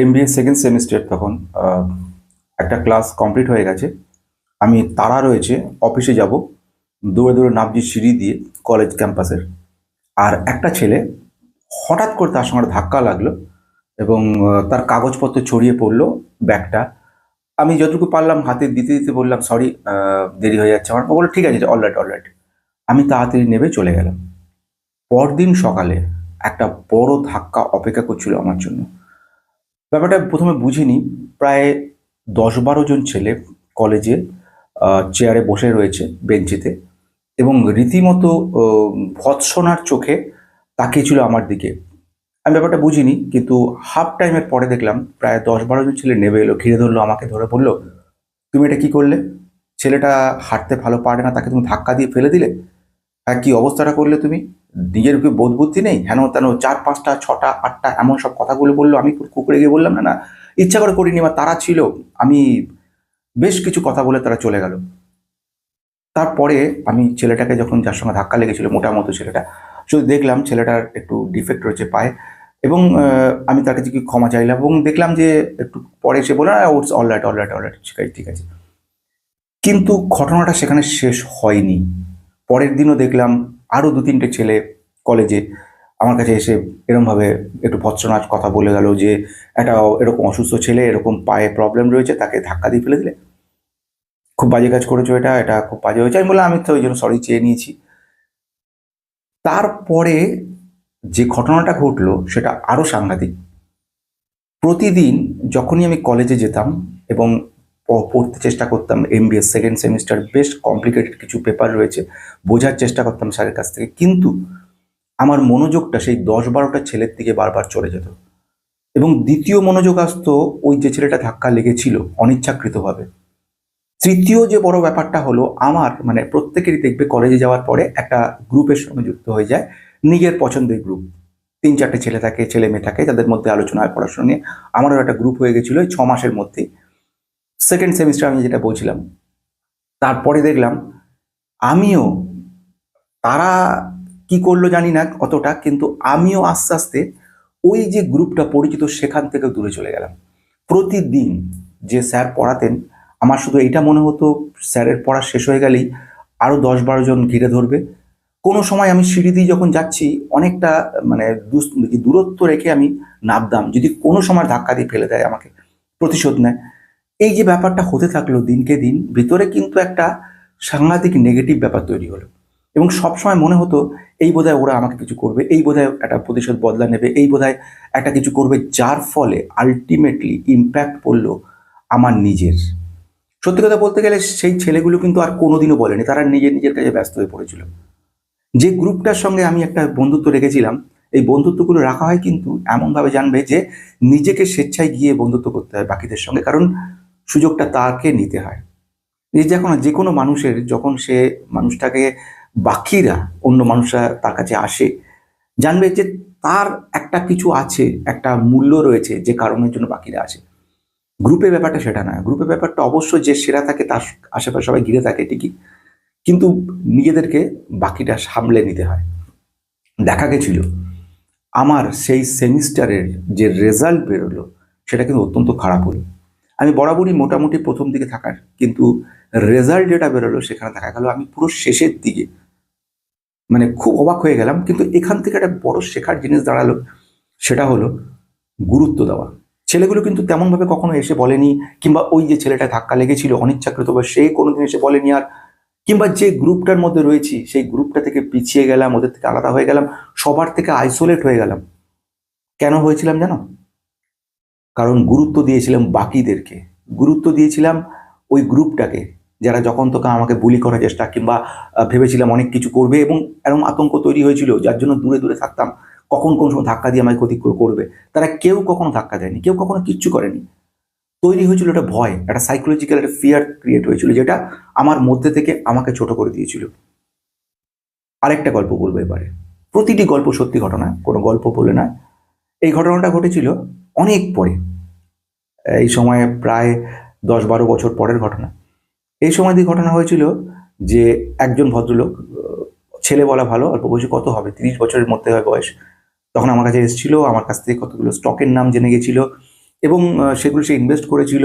MBA second semester তখন একটা class complete হয়ে গেছে। আমি তাড়া রয়েছে, অফিসে যাব, দৌড়ে দৌড়ে নামছি সিঁড়ি দিয়ে কলেজ ক্যাম্পাসের। আর একটা ছেলে হঠাৎ করে তার সঙ্গে একটা ধাক্কা লাগলো এবং তার কাগজপত্র ছড়িয়ে পড়লো ব্যাগটা। আমি যতটুকু পারলাম হাতে দিতে দিতে বললাম, সরি, দেরি হয়ে যাচ্ছে আমার। ও বললো ঠিক আছে, অলরাইট অলরাইট। আমি তাড়াতাড়ি নেমে চলে গেলাম। পরদিন সকালে একটা বড় ধাক্কা অপেক্ষা করছিল আমার জন্য। ব্যাপারটা প্রথমে বুঝিনি। প্রায় 10-12 জন ছেলে কলেজে চেয়ারে বসে রয়েছে, বেঞ্চিতে, এবং রীতিমতো ভৎসনার চোখে তাকিয়েছিল আমার দিকে। আমি ব্যাপারটা বুঝিনি, কিন্তু হাফ টাইমের পরে দেখলাম প্রায় 10-12 জন ছেলে নেমে এলো, ঘিরে ধরলো, আমাকে ধরে বললো, তুমি এটা কি করলে? ছেলেটা হাঁটতে ভালো পারে না, তাকে তুমি ধাক্কা দিয়ে ফেলে দিলে? হ্যাঁ, কি অবস্থাটা করলে তুমি? নিজের কি বোধ বুদ্ধি নেই? হেন তেন 4-5টা 6টা 8টা এমন সব কথাগুলো বললো। আমি কুকুরে গিয়ে বললাম, না না, ইচ্ছা করে করিনি, বা তারা ছিল। আমি বেশ কিছু কথা বলে তারা চলে গেল। তারপরে আমি ছেলেটাকে, যখন যার সঙ্গে ধাক্কা লেগেছিল, মোটা মতো ছেলেটা, শুধু দেখলাম ছেলেটার একটু ডিফেক্ট রয়েছে পায়ে, এবং আমি তার কাছে কি ক্ষমা চাইলাম, এবং দেখলাম যে একটু পরে সে বলে, ওটস অলরাইট অলরাইট অলরাইট, ঠিক আছে ঠিক আছে। কিন্তু ঘটনাটা সেখানে শেষ হয়নি। পরের দিনও দেখলাম আরও 2-3টে ছেলে কলেজে আমার কাছে এসে এরকমভাবে একটু ভৎসনার কথা বলে গেল যে একটা এরকম অসুস্থ ছেলে, এরকম পায়ে প্রবলেম রয়েছে, তাকে ধাক্কা দিয়ে ফেলে দিলে, খুব বাজে কাজ করেছো, এটা এটা খুব বাজে হয়েছে। আমি বললাম, আমি তো ওই জন্য সরি চেয়ে নিয়েছি। তারপরে যে ঘটনাটা ঘটলো সেটা আরও সাংঘাতিক। প্রতিদিন যখনই আমি কলেজে যেতাম এবং পড়তে চেষ্টা করতাম, এমবিএ সেকেন্ড সেমিস্টার, বেশ কমপ্লিকেটেড কিছু পেপার রয়েছে, বোঝার চেষ্টা করতাম স্যারের কাছ থেকে, কিন্তু আমার মনোযোগটা সেই 10-12টা ছেলের দিকে বারবার চলে যেত। এবং দ্বিতীয় মনোযোগ আসতো ওই যে ছেলেটা ধাক্কা লেগেছিল অনিচ্ছাকৃতভাবে। তৃতীয় যে বড় ব্যাপারটা হলো, আমার মানে প্রত্যেকেরই দেখবে কলেজে যাওয়ার পরে একটা গ্রুপের সঙ্গে যুক্ত হয়ে যায়, নিজের পছন্দের গ্রুপ। 3-4টে ছেলে থাকে, ছেলে মেয়ে থাকে, তাদের মধ্যে আলোচনা হয় পড়াশোনা নিয়ে। আমারও একটা গ্রুপ হয়ে গেছিলো এই 6 মাসের মধ্যে। সেকেন্ড সেমিস্টার আমি যেটা বলছিলাম, তারপরে দেখলাম আমিও, তারা কি করলো জানি না অতটা, কিন্তু আমিও আস্তে আস্তে ওই যে গ্রুপটা পরিচিত সেখান থেকে দূরে চলে গেলাম। প্রতিদিন যে স্যার পড়াতেন, আমার শুধু এইটা মনে হতো স্যারের পড়া শেষ হয়ে গেলেই আরও 10-12 জন ঘিরে ধরবে। কোনো সময় আমি সিঁড়ি দিয়ে যখন যাচ্ছি, অনেকটা মানে দূরত্ব রেখে আমি নামতাম, যদি কোনো সময় ধাক্কা দিয়ে ফেলে দেয় আমাকে, প্রতিশোধ নেয়। এই যে ব্যাপারটা হতে থাকলো দিনকে দিন, ভিতরে কিন্তু একটা সাংঘাতিক নেগেটিভ ব্যাপার তৈরি হলো। এবং সবসময় মনে হতো, এই বোধহয় ওরা আমাকে কিছু করবে, এই বোধহয় একটা প্রতিশোধ বদলা নেবে, এই বোধহয় একটা কিছু করবে, যার ফলে আলটিমেটলি ইম্প্যাক্ট পড়লো আমার নিজের। সত্যি কথা বলতে গেলে সেই ছেলেগুলো কিন্তু আর কোনোদিনও বলেনি, তারা নিজের নিজের কাজে ব্যস্ত হয়ে পড়েছিল। যে গ্রুপটার সঙ্গে আমি একটা বন্ধুত্ব রেখেছিলাম, এই বন্ধুত্বগুলো রাখা হয় কিন্তু এমনভাবে, জানবে যে নিজেকে স্বেচ্ছায় গিয়ে বন্ধুত্ব করতে হয় বাকিদের সঙ্গে, কারণ সুযোগটা তাকে নিতে হয়। এই যখন যে কোনো মানুষের, যখন সে মানুষটাকে, বাকিরা, অন্য মানুষরা তার কাছে আসে, জানবে যে তার একটা কিছু আছে, একটা মূল্য রয়েছে, যে কারণের জন্য বাকিরা আসে। গ্রুপে ব্যাপারটা সেটা না। গ্রুপে ব্যাপারটা অবশ্য যে সেরা থাকে তার আশেপাশে সবাই ঘিরে থাকে ঠিকই, কিন্তু নিজেদেরকে বাকিটা সামলে নিতে হয়। দেখা গেছিল আমার সেই সেমিস্টারের যে রেজাল্ট বেরোলো, সেটা কিন্তু অত্যন্ত খারাপ হলো। আমি বরাবরই মোটামুটি প্রথম দিকে থাকার, কিন্তু রেজাল্ট যেটা বেরোলো সেখানে দেখা গেল আমি পুরো শেষের দিকে। মানে খুব অবাক হয়ে গেলাম। কিন্তু এখান থেকে একটা বড় শেখার জিনিস দাঁড়ালো, সেটা হলো গুরুত্ব দেওয়া। ছেলেগুলো কিন্তু তেমনভাবে কখনো এসে বলেনি, কিংবা ওই যে ছেলেটা ধাক্কা লেগেছিল অনিচ্ছাকৃতভাবে, সে কোনোদিন এসে বলেনি আর, কিংবা যে গ্রুপটার মধ্যে রয়েছি সেই গ্রুপটা থেকে পিছিয়ে গেলাম, ওদের থেকে আলাদা হয়ে গেলাম, সবার থেকে আইসোলেট হয়ে গেলাম। কেন হয়েছিলাম জানো? কারণ গুরুত্ব দিয়েছিলাম বাকিদেরকে, গুরুত্ব দিয়েছিলাম ওই গ্রুপটাকে, যারা যখন তখন আমাকে বুলি করার চেষ্টা, কিংবা ভেবেছিলাম অনেক কিছু করবে, এবং এরকম আতঙ্ক তৈরি হয়েছিল যার জন্য দূরে দূরে থাকতাম, কখন কোন সময় ধাক্কা দিয়ে আমাকে ক্ষতি করবে। তারা কেউ কখনো ধাক্কা দেয়নি, কেউ কখনো কিচ্ছু করেনি। তৈরি হয়েছিল একটা ভয়, একটা সাইকোলজিক্যাল একটা ফিয়ার ক্রিয়েট হয়েছিল, যেটা আমার মধ্যে থেকে আমাকে ছোট করে দিয়েছিল। আরেকটা গল্প বলবো এবারে। প্রতিটি গল্প সত্যি ঘটনা, কোনো গল্প বলে না। এই ঘটনাটা ঘটেছিল অনেক পরে, এই সময়ে প্রায় 10-12 বছর পরের ঘটনা। এই সময় দিয়ে ঘটনা হয়েছিল যে একজন ভদ্রলোক, ছেলে বলা ভালো, অল্প বয়সে, কত হবে, 30 বছরের মধ্যে হয় বয়স, তখন আমার কাছে এসেছিল, আমার কাছ থেকে কতগুলো স্টকের নাম জেনে গেছিল, এবং সেগুলো সে ইনভেস্ট করেছিল,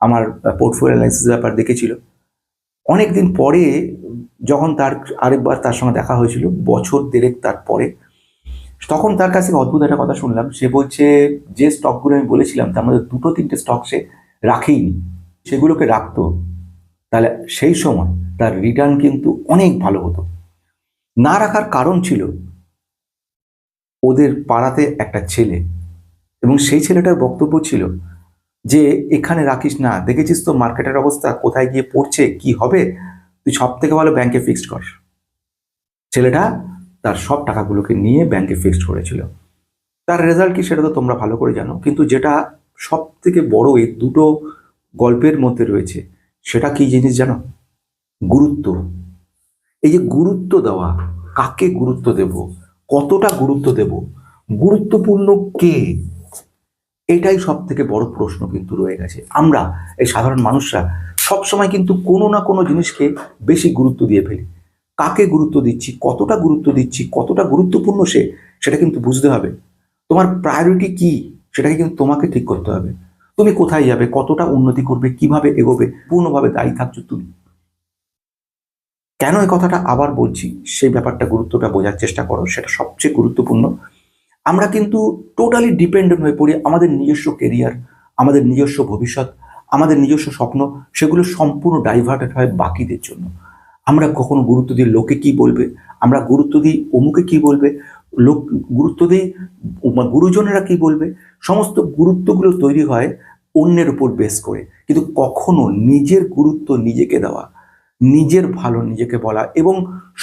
আমার পোর্টফোলিও অ্যানালাইসিস ব্যাপার দেখেছিল। অনেক দিন পরে যখন তার আরেকবার তার সঙ্গে দেখা হয়েছিল, বছর দেড়েক তারপরে, তখন তার কাছে অদ্ভুত একটা কথা শুনলাম। সে বলছে যে স্টকগুলো আমি বলেছিলাম তার মধ্যে 2-3টে স্টক সে রাখেইনি, সেগুলোকে রাখতো, তাহলে সেই সময় তার রিটার্ন কিন্তু অনেক ভালো হতো। না রাখার কারণ ছিল ওদের পাড়াতে একটা ছেলে, এবং সেই ছেলেটার বক্তব্য ছিল যে এখানে রাখিস না, দেখেছিস তো মার্কেটের অবস্থা কোথায় গিয়ে পড়ছে, কি হবে, তুই সব থেকে ভালো ব্যাংকে ফিক্সড কর। ছেলেটা তার সব টাকাগুলোকে নিয়ে ব্যাংকে ফিক্সড করেছিল। তার রেজাল্ট কি সেটা তো তোমরা ভালো করে জানো, কিন্তু যেটা সব থেকে বড় এই দুটো গল্পের মধ্যে রয়েছে সেটা কি জিনিস জানো? গুরুত্ব। এই যে গুরুত্ব দেওয়া, কাকে গুরুত্ব দেব, কতটা গুরুত্ব দেব, গুরুত্বপূর্ণ কে, এটাই সব থেকে বড় প্রশ্ন কিন্তু রয়ে গেছে। আমরা এই সাধারণ মানুষরা সবসময় কিন্তু কোনো না কোনো জিনিসকে বেশি গুরুত্ব দিয়ে ফেলি। কাকে গুরুত্ব দিচ্ছি, কতটা গুরুত্ব দিচ্ছি, কতটা গুরুত্বপূর্ণ সেটা কিন্তু বুঝতে হবে। তোমার প্রায়োরিটি কি সেটাকে কিন্তু তোমাকে ঠিক করতে হবে। তুমি কোথায় যাবে, কতটা উন্নতি করবে, কিভাবে এগোবে, পূর্ণভাবে দায়ী থাকছো তুমি। কেন এই কথাটা আবার বলছি, সেই ব্যাপারটা গুরুত্বটা বোঝার চেষ্টা করো, সেটা সবচেয়ে গুরুত্বপূর্ণ। আমরা কিন্তু টোটালি ডিপেন্ডেন্ট হয়ে পড়ি আমাদের নিজস্ব কেরিয়ার, আমাদের নিজস্ব ভবিষ্যৎ, আমাদের নিজস্ব স্বপ্ন, সেগুলো সম্পূর্ণ ডাইভার্টেড হয় বাকিদের জন্য। আমরা কখনো গুরুত্ব দিই লোকে কি বলবে, আমরা গুরুত্ব দিই অমুকে কি বলবে, লোক গুরুত্ব দিই গুরুজনেরা কি বলবে। সমস্ত গুরুত্বগুলো তৈরি হয় অন্যের উপর বেস করে, কিন্তু কখনো নিজের গুরুত্ব নিজেকে দেওয়া, নিজের ভালো নিজেকে বলা এবং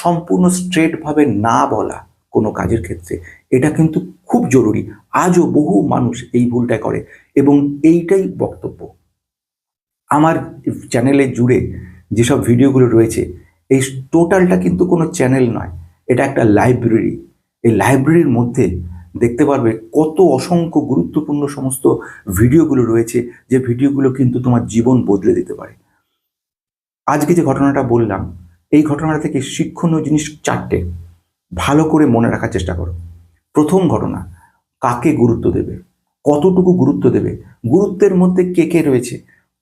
সম্পূর্ণ স্ট্রেটভাবে না বলা কোনো কাজের ক্ষেত্রে, এটা কিন্তু খুব জরুরি। আজও বহু মানুষ এই ভুলটা করে, এবং এইটাই বক্তব্য। আমার চ্যানেলে জুড়ে যেসব ভিডিওগুলো রয়েছে, এই টোটালটা কিন্তু কোনো চ্যানেল নয়, এটা একটা লাইব্রেরি। এই লাইব্রেরির মধ্যে দেখতে পারবে কত অসংখ্য গুরুত্বপূর্ণ সমস্ত ভিডিওগুলো রয়েছে, যে ভিডিওগুলো কিন্তু তোমার জীবন বদলে দিতে পারে। আজকে যে ঘটনাটা বললাম, এই ঘটনাটা থেকে শিক্ষণীয় জিনিস 4টে ভালো করে মনে রাখার চেষ্টা করো। প্রথম ঘটনা, কাকে গুরুত্ব দেবে, কতটুকু গুরুত্ব দেবে, গুরুত্বের মধ্যে কে কে রয়েছে,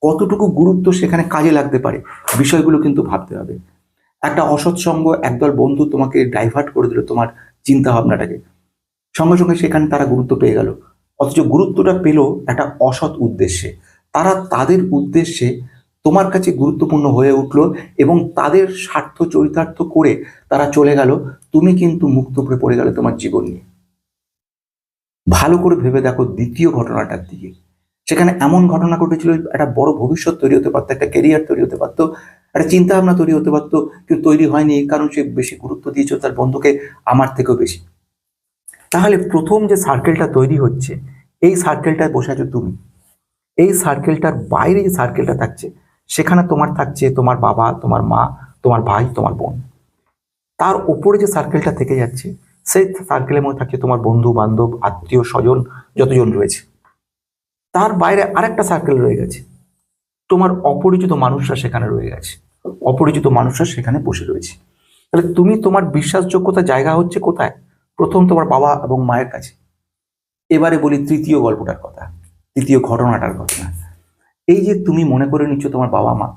কতটুকু গুরুত্ব সেখানে কাজে লাগতে পারে, বিষয়গুলো কিন্তু ভাবতে হবে। একটা অসৎসঙ্গ, একদল বন্ধু তোমাকে ডাইভার্ট করে দিল তোমার চিন্তা ভাবনাটাকে, সঙ্গে সঙ্গে সেখানে তারা গুরুত্ব পেয়ে গেল, অথচ গুরুত্বটা পেল একটা অসৎ উদ্দেশ্যে। তারা তাদের উদ্দেশ্যে তোমার কাছে গুরুত্বপূর্ণ হয়ে উঠলো, এবং তাদের স্বার্থ চরিতার্থ করে তারা চলে গেল, তুমি কিন্তু মুক্ত হয়ে পড়ে গেলে তোমার জীবন নিয়ে। ভালো করে ভেবে দেখো দ্বিতীয় ঘটনাটার দিকে, সেখানে এমন ঘটনা ঘটেছিল, একটা বড় ভবিষ্যৎ তৈরি হতে পারতো, একটা কেরিয়ার তৈরি হতে পারতো, একটা চিন্তা ভাবনা তৈরি হতে পারতো, কিন্তু তৈরি হয়নি, কারণ সে বেশি গুরুত্ব দিয়েছে তার বন্ধুকে আমার থেকেও বেশি। তাহলে প্রথম যে সার্কেলটা তৈরি হচ্ছে, এই সার্কেলটায় বসে আছো তুমি। এই সার্কেলটার বাইরে যে সার্কেলটা থাকছে, সেখানে তোমার থাকছে তোমার বাবা, তোমার মা, তোমার ভাই, তোমার বোন। তার উপরে যে সার্কেলটা থেকে যাচ্ছে, সেই সার্কেলের মধ্যে থাকছে তোমার বন্ধু বান্ধব, আত্মীয় স্বজন, যতজন রয়েছে। তার বাইরে আরেকটা সার্কেল রয়ে গেছে, তোমার অপরিচিত মানুষরা সেখানে রয়ে গেছে, অপরিচিত মানুষরা সেখানে বসে রয়েছে। তাহলে তুমি, তোমার বিশ্বাসযোগ্যতা জায়গা হচ্ছে কোথায়? প্রথম তোমার বাবা এবং মায়ের কাছে। এবারে বলি তৃতীয় গল্পটার কথা, তৃতীয় ঘটনাটার কথা। এই যে তুমি মনে করে নিচ্ছ তোমার বাবা মা,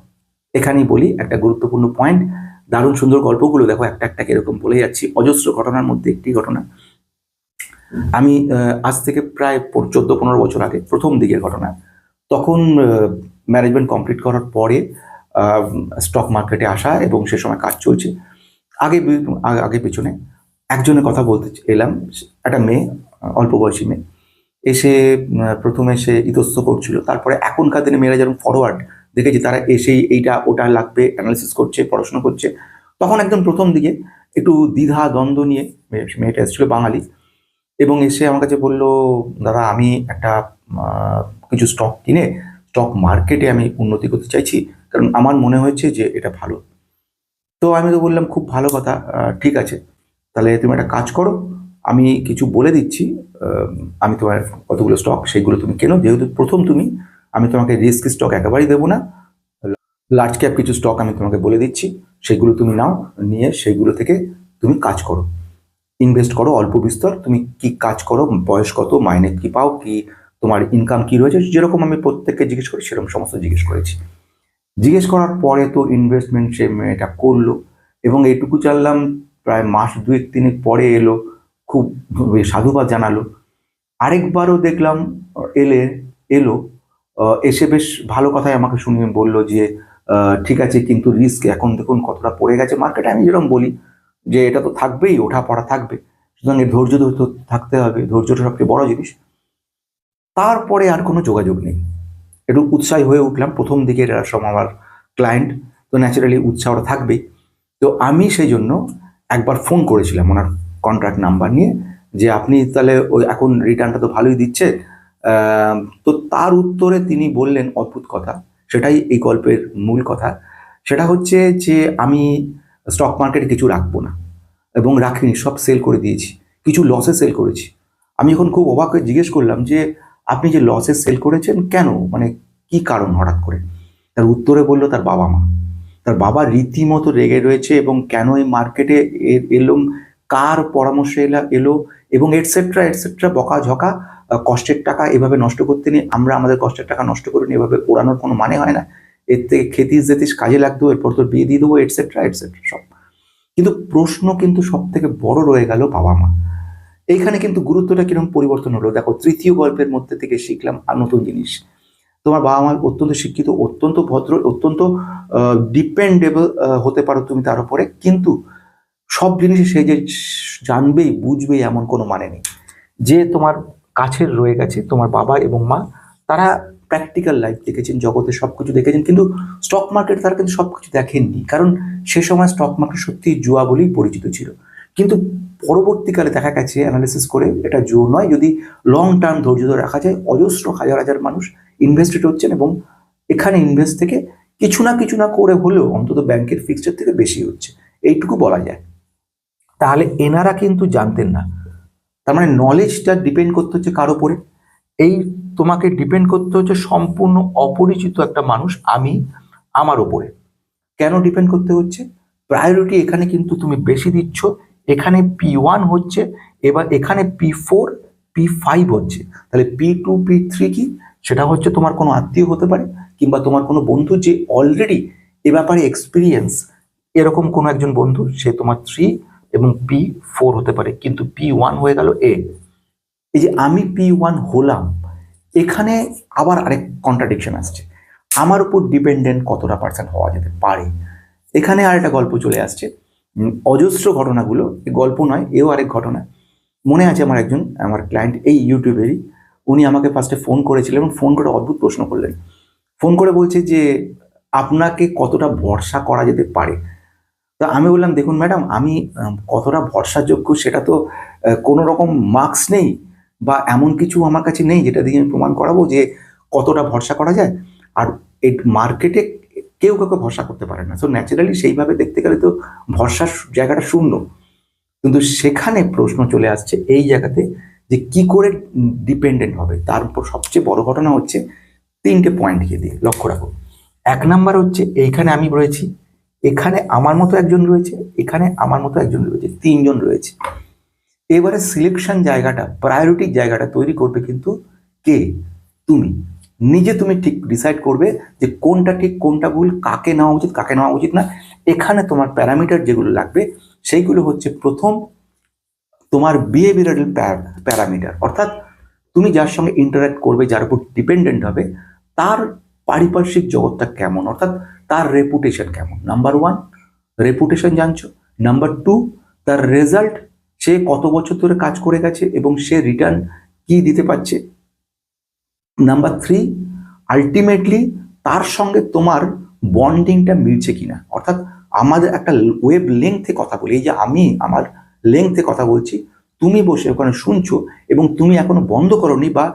এখানেই বলি একটা গুরুত্বপূর্ণ পয়েন্ট। দারুণ সুন্দর গল্পগুলো দেখো, একটা একটা এরকম বলে যাচ্ছি, অজস্র ঘটনার মধ্যে একটি ঘটনা। আমি আজ থেকে প্রায় 14-15 বছর আগে, প্রথম দিকের ঘটনা, তখন ম্যানেজমেন্ট কমপ্লিট করার পরে স্টক মার্কেটে আসা, এবং সে সময় কাজ চলছে। আগে আগে পিছনে একজনের কথা বলতে এলাম, একটা মেয়ে, অল্প বয়সী মেয়ে, এসে প্রথমে সে ইতস্ত করছিল, তারপরে এখনকার দিনে মেয়েরা যেরকম ফরওয়ার্ড দেখেছি, তারা এসেই এইটা ওটা লাগবে অ্যানালিসিস করছে, পড়াশোনা করছে। তখন একদম প্রথম দিকে একটু দ্বিধা দ্বন্দ্ব নিয়ে মেয়েটা এসেছিল, বাঙালি, এবং এসে আমার কাছে বললো, দাদা আমি একটা কিছু স্টক কিনে স্টক মার্কেটে আমি উন্নতি করতে চাইছি, কারণ আমার মনে হয়েছে যে এটা ভালো। তো আমি তো বললাম খুব ভালো কথা, ঠিক আছে, তাহলে তুমি একটা কাজ করো, আমি কিছু বলে দিচ্ছি, আমি তোমার কতগুলো স্টক সেগুলো তুমি কেনো, যেহেতু প্রথম তুমি, আমি তোমাকে রিস্ক স্টক একেবারেই দেবো না, লার্জ ক্যাপ কিছু স্টক আমি তোমাকে বলে দিচ্ছি, সেগুলো তুমি নাও, নিয়ে সেগুলো থেকে তুমি কাজ করো, ইনভেস্ট করো অল্প বিস্তর, তুমি কি কাজ করো, বয়স কত, মাইনে কি পাও, কি তোমার ইনকাম কী রয়েছে, যেরকম আমি প্রত্যেককে জিজ্ঞেস করি সেরকম সমস্ত জিজ্ঞেস করেছি। জিজ্ঞেস করার পরে তো ইনভেস্টমেন্ট সে মেয়েটা করলো, এবং এইটুকু জানলাম প্রায় মাস 2-3 পরে এলো, খুব সাধুবাদ জানালো। আরেকবারও দেখলাম এলে এলো এসে বেশ ভালো কথাই আমাকে শুনিয়ে বললো যে ঠিক আছে, কিন্তু রিস্ক এখন দেখুন কতটা পড়ে গেছে মার্কেটে। আমি যেরকম বলি যে এটা তো থাকবেই, ওঠা পড়া থাকবে, সুতরাং এর ধৈর্য তো থাকতে হবে, ধৈর্যটা সবচেয়ে বড় জিনিস। তারপরে আর কোনো যোগাযোগ নেই। একটু উৎসাহী হয়ে উঠলাম, প্রথম দিকে এরা সব আমার ক্লায়েন্ট, তো ন্যাচারালি উৎসাহটা থাকবেই। তো আমি সেই জন্য একবার ফোন করেছিলাম ওনার কন্ট্রাক্ট নাম্বার নিয়ে, যে আপনি তাহলে ওই এখন রিটার্নটা তো ভালোই দিচ্ছে। তো তার উত্তরে তিনি বললেন অদ্ভুত কথা, সেটাই এই গল্পের মূল কথা। সেটা হচ্ছে যে আমি স্টক মার্কেটে কিছু রাখবো না, এবং রাখিনি, সব সেল করে দিয়েছি, কিছু লসে সেল করেছি। আমি এখন খুব অবাক হয়ে জিজ্ঞেস করলাম যে আপনি যে লসে সেল করেছেন কেন, মানে কি কারণ হঠাৎ করে? তার উত্তরে বললো তার বাবা মা, তার বাবা রীতিমতো রেগে রয়েছে, এবং কেন এই মার্কেটে এলো, কার পরামর্শে এলো, এবং এটসেট্রা এটসেট্রা, বকাঝকা, কষ্টের টাকা এভাবে নষ্ট করতে নিয়ে, আমরা আমাদের কষ্টের টাকা নষ্ট করে নিয়ে এভাবে ওড়ানোর কোনো মানে হয় না, এর থেকে খেতিস জেতিস কাজে লাগতো, এরপর তোর বিয়ে দিয়ে দেবো, এটসেট্রা এটসেট্রা সব। কিন্তু প্রশ্ন কিন্তু সব থেকে বড় রয়ে গেল বাবা মা। এইখানে কিন্তু গুরুত্বটা কিরকম পরিবর্তন হলো দেখো, তৃতীয় গল্পের মধ্যে থেকে শিখলাম আর নতুন জিনিস। তোমার বাবা মা অত্যন্ত শিক্ষিত, অত্যন্ত ভদ্র, অত্যন্ত ডিপেন্ডেবল হতে পারো তুমি তার উপরে, কিন্তু সব জিনিসে সে যে জানবেই বুঝবেই এমন কোনো মানে নেই। যে তোমার কাছের রয়ে গেছে তোমার বাবা এবং মা, তারা প্র্যাকটিক্যাল লাইফ দেখেছেন, জগতে সব কিছু দেখেছেন, কিন্তু স্টক মার্কেট তারা কিন্তু সব কিছু দেখেননি, কারণ সে সময় স্টক মার্কেট সত্যি জুয়া বলেই পরিচিত ছিল। কিন্তু পরবর্তীকালে দেখা গেছে অ্যানালিসিস করে এটা জুয়া নয়, যদি লং টার্ম ধৈর্য ধরে রাখা যায়, অজস্র হাজার হাজার মানুষ ইনভেস্টেড হচ্ছেন, এবং এখানে ইনভেস্ট থেকে কিছু না করে হলেও অন্তত ব্যাংকের ফিক্সড থেকে বেশি হচ্ছে, এইটুকু বলা যায়। তাহলে এনারা কিন্তু জানতেন না, তার মানে নলেজটা ডিপেন্ড করতে হচ্ছে কার ওপরে? এই তোমাকে ডিপেন্ড করতে হচ্ছে সম্পূর্ণ অপরিচিত একটা মানুষ, আমি, আমার ওপরে। কেন ডিপেন্ড করতে হচ্ছে? প্রায়োরিটি এখানে কিন্তু তুমি বেশি দিচ্ছ, এখানে P1 হচ্ছে, এবার এখানে P4 P5 হচ্ছে, তাহলে P2 P3 কি? সেটা হচ্ছে তোমার কোনো আত্মীয় হতে পারে, কিংবা তোমার কোনো বন্ধু যে অলরেডি এ ব্যাপারে এক্সপিরিয়েন্স, এরকম কোনো একজন বন্ধু, সে তোমার 3 এবং P4 হতে পারে, কিন্তু P1 হয়ে গেল এ। এই যে আমি P1 হলাম, এখানে আবার আরেক কন্ট্রাডিকশন আসছে, আমার উপর ডিপেন্ডেন্ট কতটা পার্সেন্ট হওয়া যেতে পারে। এখানে আরেকটা গল্প চলে আসছে, অজস্র ঘটনাগুলো, গল্প নয়, এও আরেক ঘটনা। মনে আছে আমার ক্লায়েন্ট এই ইউটিউবেরই, উনি আমাকে ফার্স্টে ফোন করেছিলেন, এবং ফোন করে অদ্ভুত প্রশ্ন করলেন। ফোন করে বলছে যে আপনাকে কতটা ভরসা করা যেতে পারে। তা আমি বললাম দেখুন ম্যাডাম, আমি কতটা ভরসাযোগ্য সেটা তো কোনো রকম মার্কস নেই, বা এমন কিছু আমার কাছে নেই যেটা দিয়ে আমি প্রমাণ করাবো যে কতটা ভরসা করা যায়। আর এই মার্কেটে কেউ কাউকে ভরসা করতে পারে না, সো ন্যাচারালি সেইভাবে দেখতে গেলে তো ভরসার জায়গাটা শূন্য। কিন্তু সেখানে প্রশ্ন চলে আসছে এই জায়গাতে যে কি করে ডিপেন্ডেন্ট হবে। তার উপর সবচেয়ে বড় ঘটনা হচ্ছে 3টে পয়েন্টকে দিয়ে, লক্ষ্য রাখো। 1 নাম্বার হচ্ছে এইখানে আমি রয়েছি, এখানে আমার মতো একজন রয়েছে, এখানে আমার মতো একজন রয়েছে, 3 জন রয়েছে। এবারে সিলেকশন জায়গাটা, প্রায়োরিটির জায়গাটা তৈরি করবে কিন্তু কে? তুমি নিজে। তুমি ঠিক ডিসাইড করবে যে কোনটা ঠিক কোনটা ভুল, কাকে নেওয়া উচিত কাকে নেওয়া উচিত না। এখানে তোমার প্যারামিটার যেগুলো লাগবে সেইগুলো হচ্ছে, প্রথম তোমার বিহেভিয়ারাল প্যারামিটার, অর্থাৎ তুমি যার সঙ্গে ইন্টারাক্ট করবে, যার উপর ডিপেন্ডেন্ট হবে, তার পারিপার্শ্বিক জগৎটা কেমন, অর্থাৎ তার রেপুটেশন কেমন। Number 1 reputation জানছো। নাম্বার 2 তার রেজাল্ট, সে কত বছর ধরে কাজ করে গেছে এবং সে রিটার্ন কি দিতে পারছে। নাম্বার 3 আলটিমেটলি তার সঙ্গে তোমার বন্ডিংটা মিলছে কিনা, অর্থাৎ আমাদের একটা ওয়েব লেংথে কথা বলি, এই যে আমি আমার লেংথে কথা বলছি, তুমি বসে ওখানে শুনছো এবং তুমি এখনো বন্ধ করোনি বা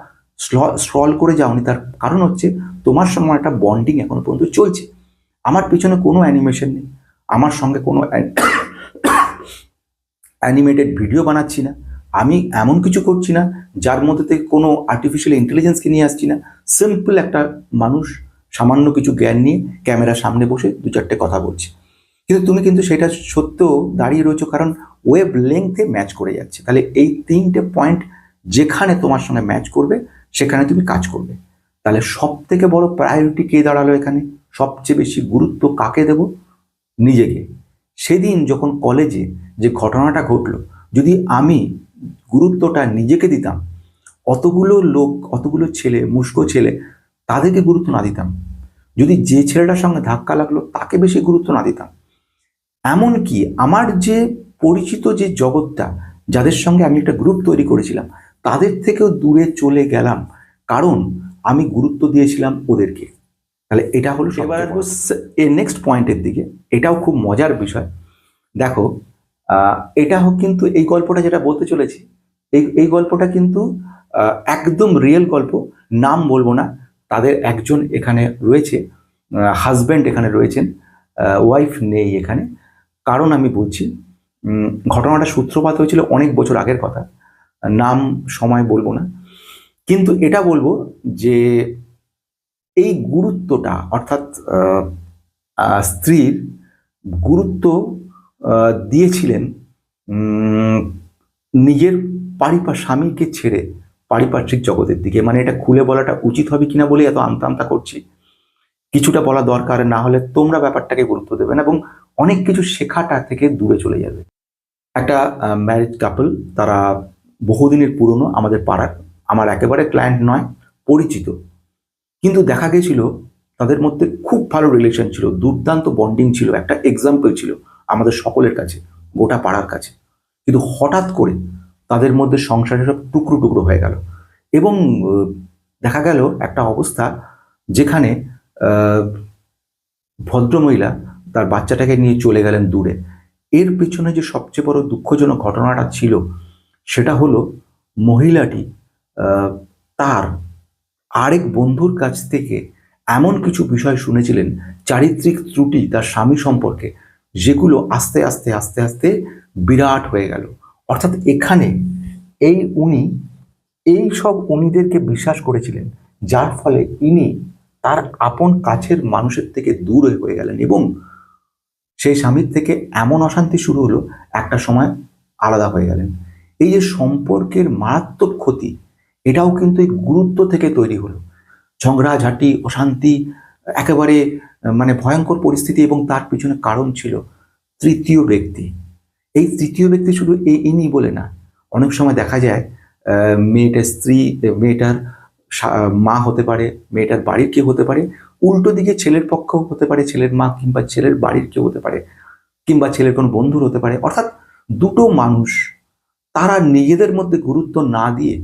স্ক্রল করে যাওনি, তার কারণ হচ্ছে তোমার সঙ্গে একটা বন্ডিং এখনো পর্যন্ত চলছে। আমার পিছনে কোনো অ্যানিমেশন নেই, আমার সঙ্গে কোনো অ্যানিমেটেড ভিডিও বানাচ্ছি না, আমি এমন কিছু করছি না যার মধ্যে থেকে কোনো আর্টিফিশিয়াল ইন্টেলিজেন্সকে নিয়ে আসছি না। সিম্পল একটা মানুষ সামান্য কিছু জ্ঞান নিয়ে ক্যামেরার সামনে বসে 2-4টে কথা বলছে, কিন্তু তুমি কিন্তু সেটা সত্ত্বেও দাঁড়িয়ে রয়েছো, কারণ ওয়েব লেংথে ম্যাচ করে যাচ্ছে। তাহলে এই 3টে পয়েন্ট যেখানে তোমার সঙ্গে ম্যাচ করবে সেখানে তুমি কাজ করবে। তাহলে সব থেকে বড় প্রায়োরিটি কে দাঁড়ালো এখানে? সবচেয়ে বেশি গুরুত্ব কাকে দেব? নিজেকে। সেদিন যখন কলেজে যে ঘটনাটা ঘটলো, যদি আমি গুরুত্বটা নিজেকে দিতাম, অতগুলো লোক, অতগুলো ছেলে, মুস্কো ছেলে, তাদেরকে গুরুত্ব না দিতাম, যদি যে ছেলেটার সঙ্গে ধাক্কা লাগলো তাকে বেশি গুরুত্ব না দিতাম, এমনকি আমার যে পরিচিত যে জগৎটা, যাদের সঙ্গে আমি একটা গ্রুপ তৈরি করেছিলাম, তাদের থেকেও দূরে চলে গেলাম, কারণ আমি গুরুত্ব দিয়েছিলাম ওদেরকে। তাহলে এটা হলো। এবার আসবো এর নেক্সট পয়েন্টের দিকে। এটাও খুব মজার বিষয়। দেখো, এটা হোক, কিন্তু এই গল্পটা যেটা বলতে চলেছি, এই গল্পটা কিন্তু একদম রিয়েল গল্প। নাম বলবো না। তাদের একজন এখানে রয়েছে, হাজব্যান্ড এখানে রয়েছেন, ওয়াইফ নেই এখানে। কারণ আমি বলছি, ঘটনাটা সূত্রপাত হয়েছিল অনেক বছর আগের কথা, নাম সময় বলবো না। কিন্তু এটা বলবো যে এই গুরুত্বটা, অর্থাৎ স্ত্রীর গুরুত্ব দিয়েছিলেন নিজের স্বামীকে ছেড়ে পারিপার্শ্বিক জগতের দিকে। মানে এটা খুলে বলাটা উচিত হবে কিনা বলে এত আমতা আমতা করছি, কিছুটা বলা দরকার, না হলে তোমরা ব্যাপারটাকে গুরুত্ব দেবে না এবং অনেক কিছু শেখাটা থেকে দূরে চলে যাবে। একটা ম্যারিড কাপল, তারা বহুদিনের পুরনো, আমাদের পাড়ার, আমার একেবারে ক্লায়েন্ট নয়, পরিচিত। কিন্তু দেখা গেছিল তাদের মধ্যে খুব ভালো রিলেশন ছিল, দুর্দান্ত বন্ডিং ছিল, একটা এক্সাম্পল ছিল আমাদের সকলের কাছে, গোটা পাড়ার কাছে। কিন্তু হঠাৎ করে তাদের মধ্যে সংসারে সব টুকরো টুকরো হয়ে গেল এবং দেখা গেল একটা অবস্থা যেখানে ভদ্রমহিলা তার বাচ্চাটাকে নিয়ে চলে গেলেন দূরে। এর পেছনে যে সবচেয়ে বড় দুঃখজনক ঘটনাটা ছিল, সেটা হলো মহিলাটি তার আরেক বন্ধুর কাছ থেকে এমন কিছু বিষয় শুনেছিলেন, চারিত্রিক ত্রুটি তার স্বামী সম্পর্কে, যেগুলো আস্তে আস্তে আস্তে আস্তে বিরাট হয়ে গেল। অর্থাৎ এখানে এই সব উনিদেরকে বিশ্বাস করেছিলেন, যার ফলে ইনি তার আপন কাছের মানুষের থেকে দূর হয়ে গেলেন এবং সেই স্বামীর থেকে এমন অশান্তি শুরু হলো, একটা সময় আলাদা হয়ে গেলেন। এই যে সম্পর্কের মারাত্মক ক্ষতি, এটাও কিন্তু এই গুরুত্ব থেকে তৈরি হলো। ঝগড়াঝাটি, অশান্তি, একেবারে মানে ভয়ঙ্কর পরিস্থিতি, এবং তার পিছনে কারণ ছিল তৃতীয় ব্যক্তি। এই তৃতীয় ব্যক্তি শুধু ইনি বলে না, অনেক সময় দেখা যায় মেয়েটার স্ত্রী, মেয়েটার মা হতে পারে, মেয়েটার বাড়ির কেউ হতে পারে, উল্টো দিকে ছেলের পক্ষও হতে পারে, ছেলের মা, কিংবা ছেলের বাড়ির কেউ হতে পারে, কিংবা ছেলের কোনো বন্ধুর হতে পারে। অর্থাৎ দুটো মানুষ, তারা নিজেদের মধ্যে গুরুত্ব না দিয়ে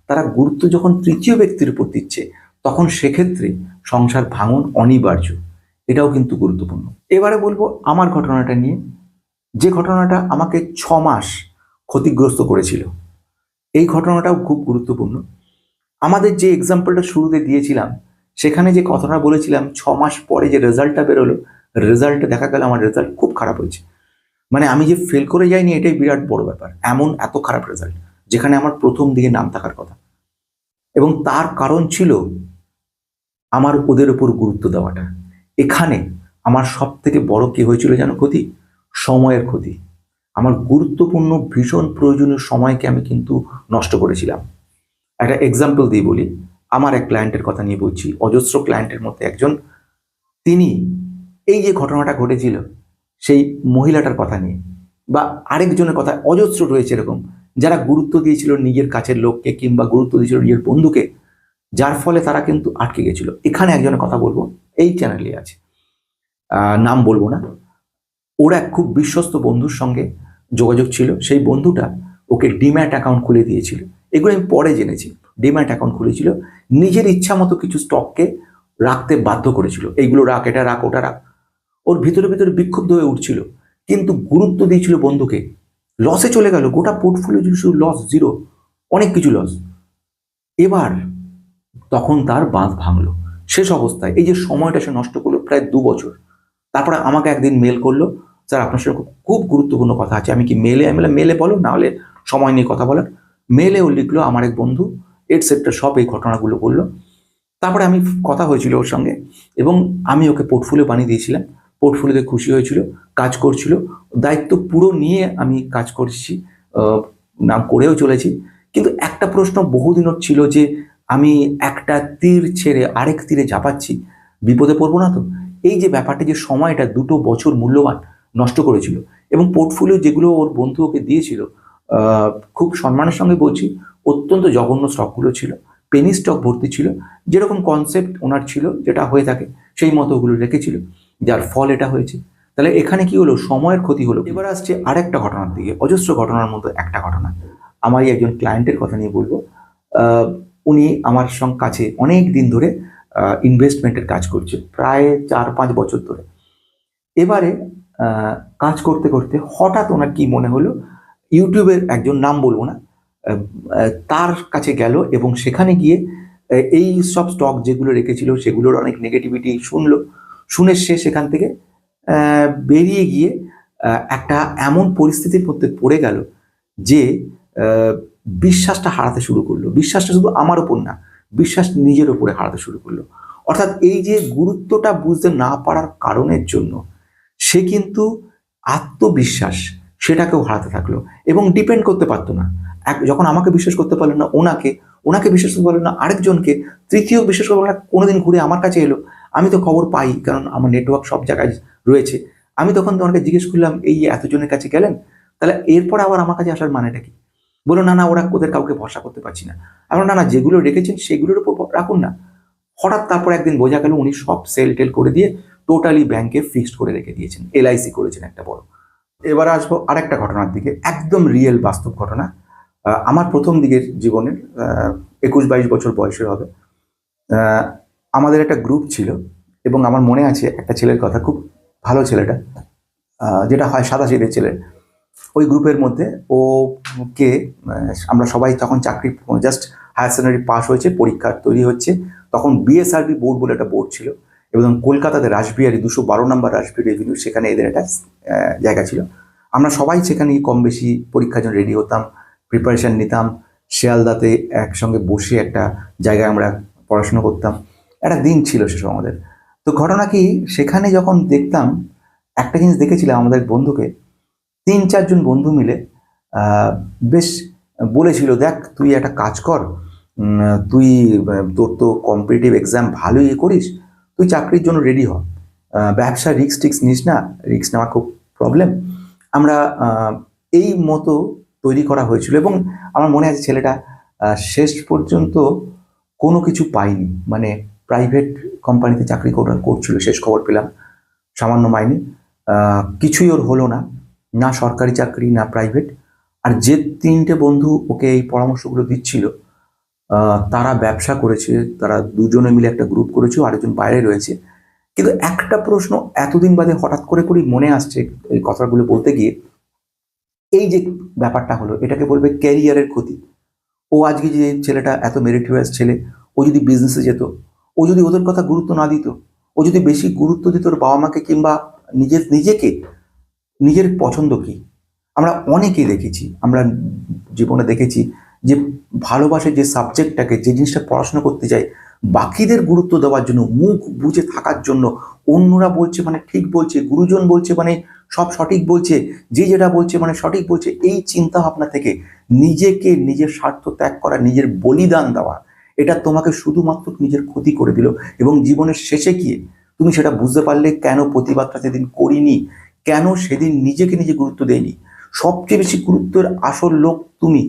তারা গুরুত্ব যখন তৃতীয় ব্যক্তির উপর দিচ্ছে, তখন সেক্ষেত্রে সংসার ভাঙন অনিবার্য। এটাও কিন্তু গুরুত্বপূর্ণ। এবারে বলবো আমার ঘটনাটা নিয়ে, যে ঘটনাটা আমাকে 6 মাস ক্ষতিগ্রস্ত করেছিল। এই ঘটনাটাও খুব গুরুত্বপূর্ণ। আমাদের যে এক্সাম্পলটা শুরুতে দিয়েছিলাম, সেখানে যে কথাটা বলেছিলাম, 6 মাস পরে যে রেজাল্টটা বেরোলো, রেজাল্টে দেখা গেল আমার রেজাল্ট খুব খারাপ হয়েছে। মানে আমি যে ফেল করে যাইনি, এটাই বিরাট বড় ব্যাপার। এত খারাপ রেজাল্ট, যেখানে আমার প্রথম দিকে নাম থাকার কথা। এবং তার কারণ ছিল আমার ওদের উপর গুরুত্ব দেওয়াটা। এখানে আমার সব থেকে বড় কি হয়েছিল জানো? ক্ষতি, সময়ের ক্ষতি। আমার গুরুত্বপূর্ণ, ভীষণ প্রয়োজনীয় সময়কে আমি কিন্তু নষ্ট করেছিলাম। একটা এক্সাম্পল দিয়ে বলি, আমার এক ক্লায়েন্টের কথা নিয়ে বলছি, অজস্র ক্লায়েন্টের মধ্যে একজন। তিনি এই যে ঘটনাটা ঘটেছিল, সেই মহিলাটার কথা নিয়ে, বা আরেকজনের কথা, অজস্র রয়েছে এরকম, যারা গুরুত্ব দিয়েছিল নিজের কাছের লোককে, কিংবা গুরুত্ব দিয়েছিল নিজের বন্ধুকে, যার ফলে তারা কিন্তু আটকে গেছিল। এখানে একজনের কথা বলবো, এই চ্যানেলে আছে, নাম বলবো না। ওর এক খুব বিশ্বস্ত বন্ধুর সঙ্গে যোগাযোগ ছিল। সেই বন্ধুটা ওকে ডিম্যাট অ্যাকাউন্ট খুলে দিয়েছিল। এগুলো আমি পরে জেনেছি। ডিম্যাট অ্যাকাউন্ট খুলেছিল, নিজের ইচ্ছা মতো কিছু স্টককে রাখতে বাধ্য করেছিল। এইগুলো রাখ, এটা রাখ, ওটা রাখ। ওর ভিতরে ভিতরে বিক্ষুব্ধ হয়ে উঠছিল, কিন্তু গুরুত্ব দিয়েছিল বন্ধুকে। লসে চলে গেল, গোটা পোর্টফোলিও শুধু লস, জিরো, অনেক কিছু লস। এবার তখন তার বাঁধ ভাঙলো। শেষ অবস্থায় এই যে সময়টা সে নষ্ট করলো, প্রায় 2 বছর। তারপরে আমাকে একদিন মেল করলো, স্যার আপনার সঙ্গে খুব গুরুত্বপূর্ণ কথা আছে। আমি কি মেলে? আমি বললাম মেলে বলো, না হলে সময় নিয়ে কথা বলার। মেলে ও লিখলো, আমার এক বন্ধু এটসেট্রা সব এই ঘটনাগুলো বললো। তারপরে আমি কথা হয়েছিল ওর সঙ্গে, এবং আমি ওকে পোর্টফোলিও বানিয়ে দিয়েছিলাম। পোর্টফোলিওতে খুশি হয়েছিল, কাজ করছিল, দায়িত্ব পুরো নিয়ে আমি কাজ করছি, নাম করেও চলেছি। কিন্তু একটা প্রশ্ন বহুদিনের ছিল যে আমি একটা তীর ছেড়ে আরেক তীরে ঝাঁপাচ্ছি, বিপদে পড়বো না তো? এই যে ব্যাপারটা, যে সময়টা 2 বছর মূল্যবান নষ্ট করেছিল, এবং পোর্টফোলিও যেগুলো ওর বন্ধু ওকে দিয়েছিল, খুব সম্মানের সঙ্গে বলছি, অত্যন্ত জঘন্য স্টকগুলো ছিল, পেনি স্টক ভর্তি ছিল, যেরকম কনসেপ্ট ওনার ছিল যেটা হয়ে থাকে সেই মতো ওগুলো রেখেছিল, যার ফল এটা হয়েছে। তাহলে এখানে কি হলো? সময়ের ক্ষতি হলো। এবার আসছে আরেকটা ঘটনার দিকে, অজস্র ঘটনার মধ্যে একটা ঘটনা, আমারই একজন ক্লায়েন্টের কথা নিয়ে বলবো। উনি আমার কাছে অনেক দিন ধরে ইনভেস্টমেন্টের কাজ করছে, প্রায় 4-5 বছর ধরে। এবারে কাজ করতে করতে হঠাৎ ওনার কি মনে হলো, ইউটিউবের একজন, নাম বলবো না, তার কাছে গেল এবং সেখানে গিয়ে এই সব স্টক যেগুলো রেখেছিল সেগুলোর অনেক নেগেটিভিটি শুনলো। শুনে সে সেখান থেকে বেরিয়ে গিয়ে একটা এমন পরিস্থিতির মধ্যে পড়ে গেল যে বিশ্বাসটা হারাতে শুরু করলো। বিশ্বাসটা শুধু আমার ওপর না, বিশ্বাস নিজের ওপরে হারাতে শুরু করলো। অর্থাৎ এই যে গুরুত্বটা বুঝতে না পারার কারণের জন্য সে কিন্তু আত্মবিশ্বাস সেটাকেও হারাতে থাকলো এবং ডিপেন্ড করতে পারতো না। যখন আমাকে বিশ্বাস করতে পারলো না ওনাকে বিশ্বাস করতে পারলো না আরেকজনকে, তৃতীয় বিশ্বাস করতে পারলো না, কোনোদিন ঘুরে আমার কাছে এলো। আমি তো খবর পাই, কারণ আমার নেটওয়ার্ক সব জায়গায় রয়েছে। আমি তখন ওনাকে জিজ্ঞেস করলাম, এই এতজনের কাছে গেলেন, তাহলে এরপর আবার আমার কাছে আসার মানেটা কি? বলো, না না, ওদের কাউকে ভরসা করতে পারছি না। আমরা, না না, যেগুলো রেখেছেন সেগুলোর উপর রাখুন না। হঠাৎ তারপর একদিন বোঝা গেল উনি সব সেল টেল করে দিয়ে টোটালি ব্যাংকে ফিক্সড করে রেখে দিয়েছেন, এলআইসি করেছেন একটা বড়। এবার আসবো আরেকটা ঘটনার দিকে, একদম রিয়েল বাস্তব ঘটনা। আমার প্রথম দিকের জীবনের 21-22 বছর বয়সের হবে। আমাদের একটা গ্রুপ ছিল এবং আমার মনে আছে একটা ছেলের কথা, খুব ভালো ছেলেটা, যেটা হয় সাদাসিধে ছেলে। ওই গ্রুপের মধ্যে ওকে আমরা সবাই তখন চাকরি, জাস্ট হায়ার সেকেন্ডারি পাস হয়েছে, পরীক্ষা তৈরি হচ্ছে, তখন বিএসআরবি বোর্ড বলে একটা বোর্ড ছিল, এবং কলকাতাতে রাসবিহারী 212 নম্বর রাসবিহারী রেভিনিউ, সেখানে এদের একটা জায়গা ছিল। আমরা সবাই সেখানে কম বেশি পরীক্ষার জন্য রেডি হতাম, প্রিপারেশান নিতাম, শিয়ালদাতে একসঙ্গে বসে একটা জায়গায় আমরা পড়াশোনা করতাম। একটা দিন ছিল সেসব আমাদের। তো ঘটনা কি, সেখানে যখন দেখতাম, একটা জিনিস দেখেছিলাম, আমাদের বন্ধুকে 3-4 জন বন্ধু মিলে বেশ বলেছিল, দেখ তুই একটা কাজ কর, তুই তোর তো কম্পিটিটিভ এক্সাম ভালোই করিস, তুই চাকরির জন্য রেডি হ, ব্যবসা রিস্ক নিস না, রিস্ক নেওয়া খুব প্রবলেম। আমরা এই মতো তৈরি করা হয়েছিল, এবং আমার মনে আছে ছেলেটা শেষ পর্যন্ত কোনো কিছু পায়নি, মানে প্রাইভেট কোম্পানিতে চাকরি করছিল, শেষ খবর পেলাম, সামান্য মাইনে, কিছুই ওর হলো না, না সরকারি চাকরি না প্রাইভেট। আর যে 3টে বন্ধু ওকে এই পরামর্শগুলো দিচ্ছিল, তারা ব্যবসা করেছে, তারা দুজনে মিলে একটা গ্রুপ করেছে, আরেকজন বাইরে রয়েছে। কিন্তু একটা প্রশ্ন এতদিন বাদে হঠাৎ করে মনে আসছে এই কথাগুলো বলতে গিয়ে, এই যে ব্যাপারটা হলো, এটাকে বলবে ক্যারিয়ারের ক্ষতি। ও আজকে যে ছেলেটা এত মেরিটোরিয়াস ছেলে, ও যদি বিজনেসে যেত, ও যদি ওদের কথা গুরুত্ব না দিত, ও যদি বেশি গুরুত্ব দিত ওর বাবা মাকে কিংবা নিজেকে, নিজের পছন্দ কি। আমরা অনেকেই দেখেছি, আমরা জীবনে দেখেছি যে ভালোবাসে যে সাবজেক্টটাকে, যে জিনিসটা পড়াশোনা করতে চাই, বাকিদের গুরুত্ব দেওয়ার জন্য, মুখ বুঝে থাকার জন্য, অন্যরা বলছে মানে ঠিক বলছে, গুরুজন বলছে মানে সব সঠিক বলছে, যে যেটা বলছে মানে সঠিক বলছে, এই চিন্তা ভাবনা থেকে নিজেকে, নিজের স্বার্থ ত্যাগ করা, নিজের বলিদান দেওয়া, এটা তোমাকে শুধুমাত্র নিজের ক্ষতি করে দিল। এবং জীবনের শেষে গিয়ে তুমি সেটা বুঝতে পারলে কেন প্রতিবাদটা সেদিন করিনি, কেন সেদিন নিজেকে নিজে গুরুত্ব দেয়নি। সবচেয়ে বেশি গুরুত্বের আসল লোক তুমি,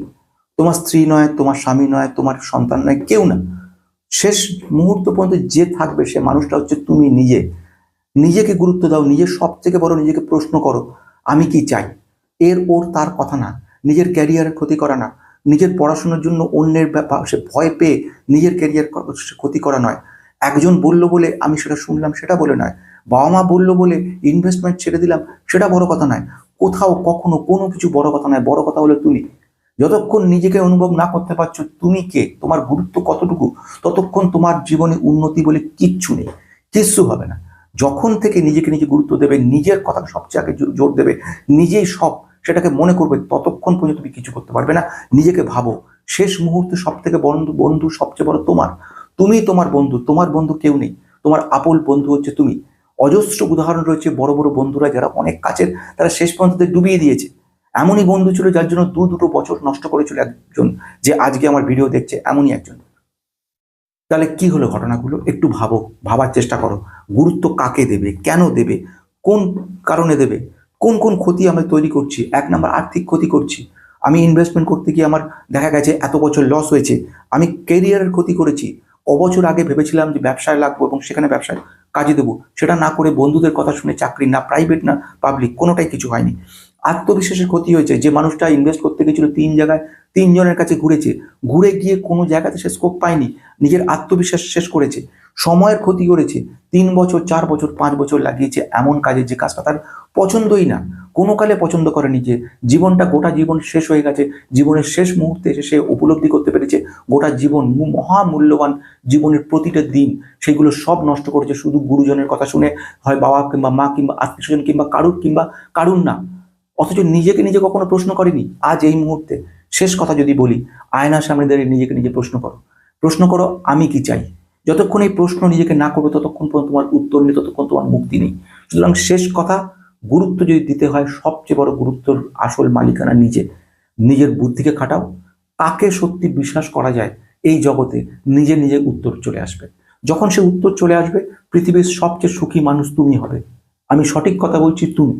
তোমার স্ত্রী নয়, তোমার স্বামী নয়, তোমার সন্তান নয়, কেউ না। শেষ মুহূর্ত পর্যন্ত যে থাকবে সে মানুষটা হচ্ছে তুমি নিজে। নিজেকে গুরুত্ব দাও, নিজের সব থেকে বড় নিজেকে প্রশ্ন করো, আমি কি চাই। ওর তার কথা না, নিজের ক্যারিয়ারের ক্ষতি করা না, নিজের পড়াশোনার জন্য অন্যের সে ভয় পেয়ে নিজের ক্যারিয়ার ক্ষতি করা নয়। একজন বললো বলে আমি সেটা শুনলাম, সেটা বলে নয়। বাবা মা বললো বলে ইনভেস্টমেন্ট ছেড়ে দিলাম, সেটা বড় কথা নয়। কোথাও কখনো কোনো কিছু বড় কথা নয়, বড় কথা হলো তুমি। যতক্ষণ নিজেকে অনুভব না করতে পারছো তুমি কে, তোমার গুরুত্ব কতটুকু, ততক্ষণ তোমার জীবনে উন্নতি বলে কিচ্ছু নেই, কিচ্ছু হবে না। যখন থেকে নিজেকে নিজে গুরুত্ব দেবে, নিজের কথা সবচেয়ে আগে জোর দেবে, নিজেই সব সেটাকে মনে করবে, ততক্ষণ পর্যন্ত তুমি কিছু করতে পারবে না। নিজেকে ভাবো, শেষ মুহূর্তে সব থেকে বন্ধু সবচেয়ে বড় তুমি তোমার বন্ধু, তোমার বন্ধু কেউ নেই, তোমার আপন বন্ধু হচ্ছে তুমি। অজস্র উদাহরণ রয়েছে, বড় বড় বন্ধুরা যারা অনেক কাছের, তারা শেষ পর্যন্ত ডুবিয়ে দিয়েছে। এমনই বন্ধু ছিল যার জন্য দুটো বছর নষ্ট করেছিল একজন, যে আজকে আমার ভিডিও দেখছে, এমনই একজন। তাহলে কি হলো ঘটনাগুলো? একটু ভাবো, ভাবার চেষ্টা করো। গুরুত্ব কাকে দেবে, কেন দেবে, কোন কারণে দেবে, কোন কোন ক্ষতি আমরা তৈরি করছি। 1 নম্বর, আর্থিক ক্ষতি করছি। আমি ইনভেস্টমেন্ট করতে গিয়ে আমার দেখা গেছে এত বছর লস হয়েছে। আমি কেরিয়ারের ক্ষতি করেছি। অবছর আগে ভেবেছিলাম যে ব্যবসায় লাগবো এবং সেখানে ব্যবসায় কাজে দেবো, সেটা না করে বন্ধুদের কথা শুনে চাকরি, না প্রাইভেট না পাবলিক, কোনোটাই কিছু হয়নি। আত্মবিশ্বাসের ক্ষতি হয়েছে। যে মানুষটা ইনভেস্ট করতে গেছিল 3 জায়গায়, 3 জনের কাছে ঘুরেছে, ঘুরে গিয়ে কোনো জায়গাতে সে স্কোপ পায়নি, নিজের আত্মবিশ্বাস শেষ করেছে। সময়ের ক্ষতি করেছে, 3 বছর 4 বছর 5 বছর লাগিয়েছে এমন কাজে যে কাজটা তার পছন্দই না, কোনো কালে পছন্দ করেনি। যে জীবনটা, গোটা জীবন শেষ হয়ে গেছে, জীবনের শেষ মুহূর্তে এসে সে উপলব্ধি করতে পেরেছে গোটা জীবন মহামূল্যবান, জীবনের প্রতিটা দিন সেগুলো সব নষ্ট করেছে শুধু গুরুজনের কথা শুনে, হয় বাবা কিংবা মা কিংবা আত্মীয় স্বজন কিংবা কারুর না। অথচ নিজেকে নিজে কখনো প্রশ্ন করেনি। আজ এই মুহূর্তে শেষ কথা যদি বলি, আয়নার সামনে দাঁড়িয়ে নিজেকে নিজে প্রশ্ন করো আমি কি চাই। যতক্ষণ এই প্রশ্ন নিজেকে না করবে ততক্ষণ পর্যন্ত তোমার উত্তর নেই, ততক্ষণ তোমার মুক্তি নেই। সুতরাং শেষ কথা, গুরুত্ব যদি দিতে হয়, সবচেয়ে বড় গুরুত্বর আসল মালিকানা নিজে। নিজের বুদ্ধিকে খাটাও। কাকে সত্যি বিশ্বাস করা যায় এই জগতে, নিজে উত্তর চলে আসবে। যখন সে উত্তর চলে আসবে, পৃথিবীর সবচেয়ে সুখী মানুষ তুমি হবে। আমি সঠিক কথা বলছি, তুমি।